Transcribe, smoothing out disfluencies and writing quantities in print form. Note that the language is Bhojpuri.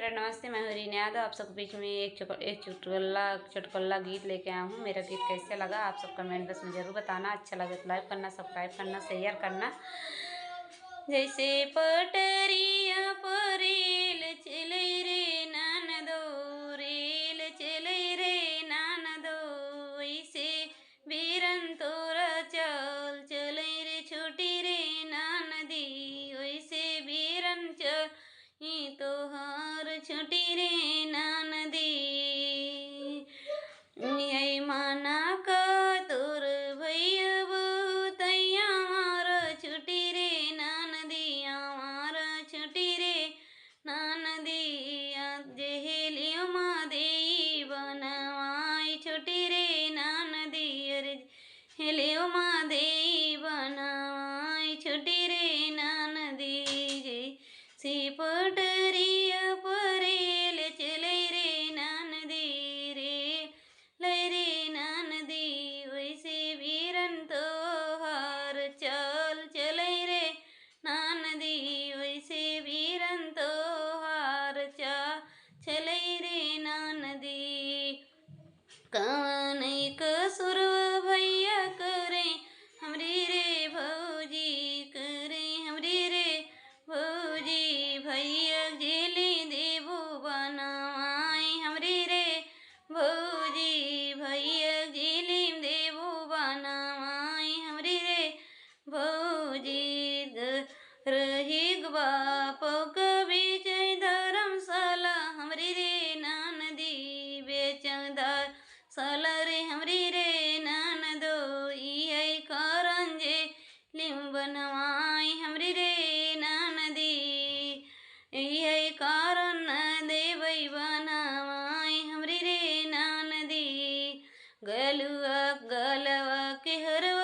फ्रेंड नमस्ते, मैं हूँ रीना यादव। आप सबके बीच में एक चुटकुला गीत लेके आया हूँ। मेरा गीत कैसे लगा आप सब कमेंट बॉक्स में ज़रूर बताना। अच्छा लगे तो लाइक करना, सब्सक्राइब करना, शेयर करना। जैसे पटरिया पर रेल चले रे ननदो, रेल चले रे ननदो, वैसे बीरन तोरा चल चले रे छोटी रे ननदी, वैसे बीरन चल तोहार छोटी रे ननदी। यही माना का तोर भैया तैया मार छोटी रे ननदी, मार छोटी रे ननदी। जेहेलियो मादेई बनवाई छोटी रे ननदी, अरे हेलियो मादेई बनवाई छोटी रे ननदी। सी पटरिया पर रेल चले रे ननदी, रे रे ननदी, वैसे बीरन तोहार चल चले रे ननदी, वैसे बीरन तोहार चले रे ननदी। कौन कसुर भैया करे हमरी रे भौजी, करे हमरी रे भौजी, भैया जेली देबू बनवाई हमरी रे भौजी, भैया जेली देबू बनवाई हमरी रे भौजी। रही बाप कभी जय धर्मशाला हमरी रे ननदी, बेचंदार साला रे हमरी रे ननदो, यही कारण जे लिम बनवाई हमरी रे ननदी, यही कारण देवई बनवाई हमरी रे ननदी। गलुआ गलवा के हरवा